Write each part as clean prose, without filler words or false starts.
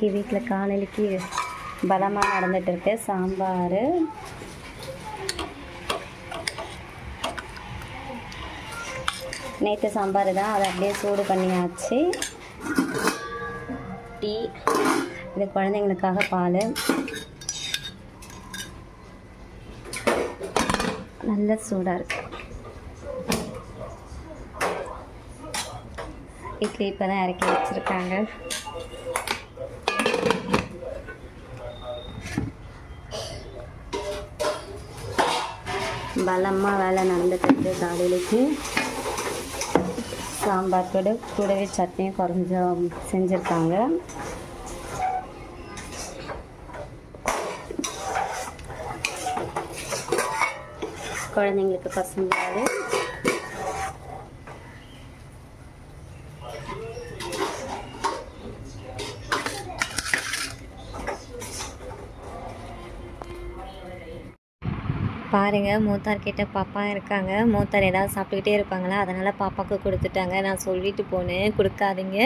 இன்றைக்கி வீட்டில் காலையிலக்கு பலமாக நடந்துகிட்ருக்கு. சாம்பார், நேற்று சாம்பார் தான், அதை அப்படியே சூடு பண்ணியாச்சு. டீ, இது குழந்தைங்களுக்காக பால். நல்ல சூடாக இருக்குது. இட்லி இப்போ தான் இறக்கி வச்சுருக்காங்க. பலமாக வேலை நடந்துட்டு காலையிலக்கு. சாம்பார் கூடவே சட்னியும் கொஞ்சம் செஞ்சுருக்காங்க. குழந்தைங்களுக்கு பசங்களால் பாருங்கள். மூத்தார்கிட்ட பாப்பா இருக்காங்க. மூத்தார் ஏதாவது சாப்பிட்டுக்கிட்டே இருப்பாங்களா, அதனால் பாப்பாவுக்கு கொடுத்துட்டாங்க. நான் சொல்லிட்டு போனேன் கொடுக்காதீங்க,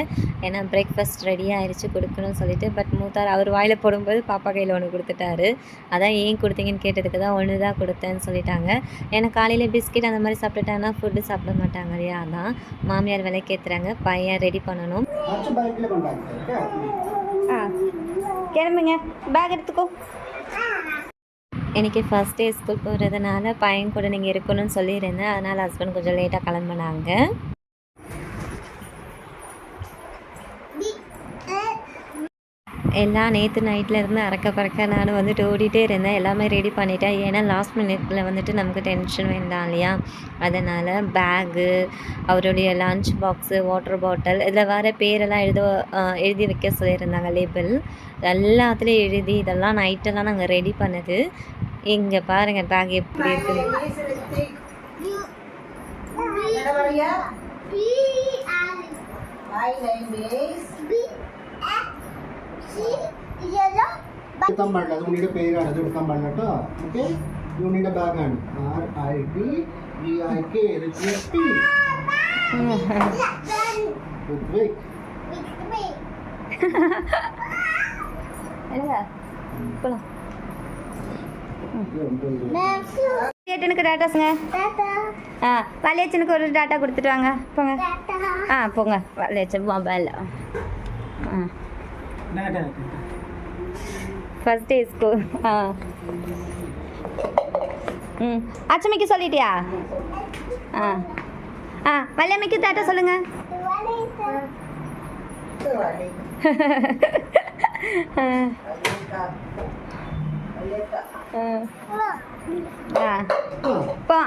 ஏன்னா பிரேக்ஃபாஸ்ட் ரெடி ஆகிடுச்சு கொடுக்கணும்னு சொல்லிட்டு. பட் மூத்தார் அவர் வாயில் போடும்போது பாப்பா கையில் ஒன்று கொடுத்துட்டாரு. அதான் ஏன் கொடுத்தீங்கன்னு கேட்டதுக்கு தான் ஒன்று தான் கொடுத்தேன்னு சொல்லிட்டாங்க. ஏன்னா காலையில் பிஸ்கெட் அந்த மாதிரி சாப்பிட்டுட்டாங்கன்னா ஃபுட்டு சாப்பிட மாட்டாங்க இல்லையா, அதான் மாமியார் விலைக்கேற்றுறாங்க. பையன் ரெடி பண்ணணும். கிளம்புங்க, பேக் எடுத்துக்கோ. இன்றைக்கி ஃபஸ்ட் டே ஸ்கூல் போகிறதுனால பையன் கூட நீங்கள் இருக்கணும்னு சொல்லியிருந்தேன். அதனால் ஹஸ்பண்ட் கொஞ்சம் லேட்டாக கிளம்புனாங்க. எல்லாம் நேற்று நைட்டில் இருந்து அறக்க பறக்க நான் வந்துட்டு ஓடிட்டே இருந்தேன். எல்லாமே ரெடி பண்ணிட்டேன். ஏன்னா லாஸ்ட் மினிட்ல வந்துட்டு நமக்கு டென்ஷன் வேண்டாம் இல்லையா, அதனால் பேகு, அவருடைய லன்ச் பாக்ஸு, வாட்டர் பாட்டில், இதில் வர பேரெல்லாம் எழுதி வைக்க சொல்லியிருந்தாங்க. லேபிள் எல்லாத்துலேயும் எழுதி இதெல்லாம் நைட்டெல்லாம் நாங்கள் ரெடி பண்ணது. இங்கே பாருங்கள் பேக் எப்படி இருக்குது. എടുക്കാൻ പാടില്ല, അത് ഉണ്ണിയുടെ പേരാണ്, അത് എടുക്കാൻ പാടില്ല കേട്ടോ. ഓക്കെ, ഉണ്ണിയുടെ ബാഗാണ്. RITVIK சேட்டனுக்கு டாட்டாஸுங்க. வலியச்சனுக்கு ஒரு டாட்டா கொடுத்துட்டு வாங்க. போங்க. போங்க வலியச்சன் மொபைல். First day school. அச்சமைக்கு சொல்லிட்டியா? வல்லியம்மைக்கு டாட்டா சொல்லுங்க. போ.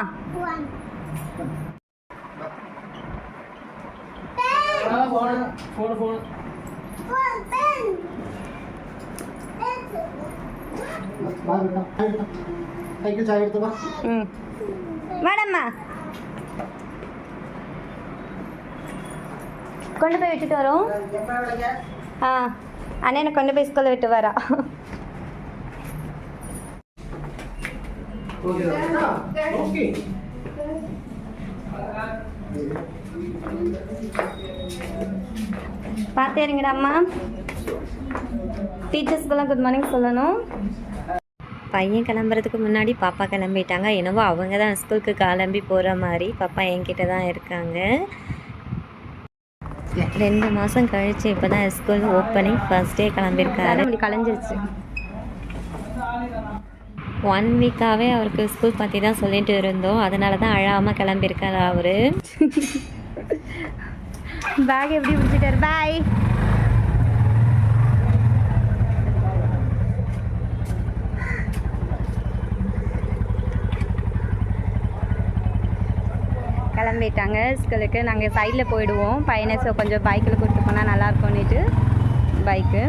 வாடம்மா, கொண்டு போய் விட்டுட்டு வரோம். அண்ணனை கொண்டு போய் ஸ்கூலில் விட்டு வரா. பார்த்து இருங்கடா அம்மா. டீச்சர்ஸ்க்கெல்லாம் குட் மார்னிங் சொல்லணும். பையன் கிளம்புறதுக்கு முன்னாடி பாப்பா கிளம்பிட்டாங்க. என்னவோ அவங்க தான் ஸ்கூலுக்கு கிளம்பி போகிற மாதிரி. பாப்பா என்கிட்ட தான் இருக்காங்க. 2 மாதம் கழிச்சு இப்போ தான் ஸ்கூல் ஓப்பனிங். ஃபர்ஸ்ட் டே கிளம்பியிருக்காரு. கலைஞ்சிருச்சு. 1 வீக்காகவே அவருக்கு ஸ்கூல் பற்றி தான் சொல்லிட்டு இருந்தோம். அதனால தான் அழாமல் கிளம்பியிருக்காரு அவர். பேக் எப்படி பிடிச்சிட்டாரு? பாய். கிளம்பிட்டாங்க ஸ்கூலுக்கு. நாங்கள் சைடில் போயிடுவோம். பையனை கொஞ்சம் பைக்கில் கூப்பிட்டு போனால் நல்லாயிருக்கும்னுட்டு பைக்கு.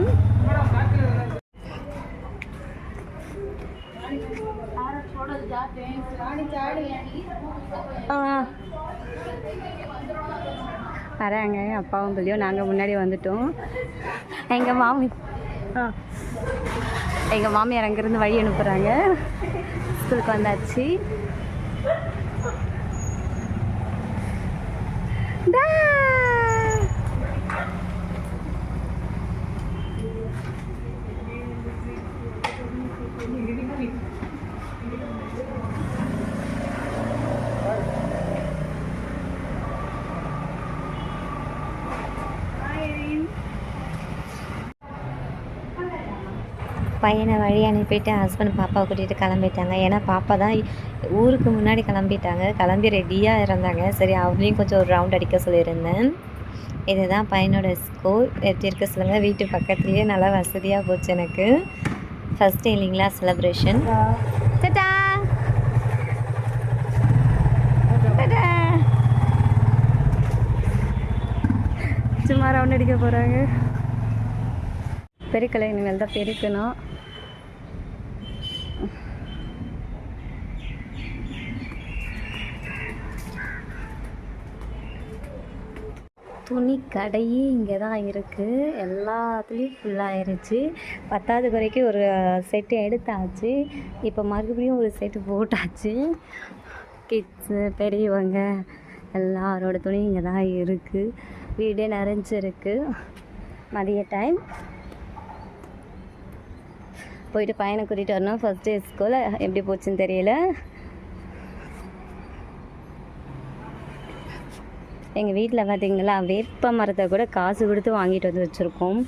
வராங்க அப்பாவும் பிள்ளையும். நாங்கள் முன்னாடி வந்துட்டோம். எங்கள் மாமியார் அங்கேருந்து வழி அனுப்புகிறாங்க. ஸ்கூலுக்கு வந்தாச்சு. பையனை வழி அனுப்பிட்டு ஹஸ்பண்ட் பாப்பாவை கூட்டிகிட்டு கிளம்பிட்டாங்க. ஏன்னா பாப்பா தான் ஊருக்கு முன்னாடி கிளம்பிட்டாங்க. கிளம்பி ரெடியாக இருந்தாங்க. சரி அவங்களையும் கொஞ்சம் ஒரு ரவுண்ட் அடிக்க சொல்லியிருந்தேன். இதுதான் பையனோட ஸ்கூல். எப்படி இருக்க சொல்லுங்கள். வீட்டு பக்கத்துலேயே நல்லா வசதியாக போச்சு எனக்கு. ஃபஸ்ட்டு இல்லைங்களா செலப்ரேஷன். டாடா டாடா. சும்மா ரவுண்ட் அடிக்க போகிறாங்க. பெருக்கலை, இனிமேல் தான் பெருக்கணும். துணி கடையே இங்கே தான் இருக்குது. எல்லாத்துலேயும் ஃபுல்லாகிருச்சு. 10வது குறைக்கு ஒரு செட்டு எடுத்தாச்சு. இப்போ மறுபடியும் ஒரு செட்டு போட்டாச்சு. கிட்ஸு, பெரியவங்க எல்லாரோட துணி இங்கே தான் இருக்குது. வீடே நிறைஞ்சிருக்கு. மதிய டைம் போயிட்டு பையனை கூட்டிகிட்டு வரணும். ஃபஸ்ட்டு ஸ்கூல் எப்படி போச்சுன்னு தெரியல. எங்கள் வீட்டில் பார்த்திங்களா வேப்ப மரத்தை கூட காசு கொடுத்து வாங்கிட்டு வந்து வச்சுருக்கோம்.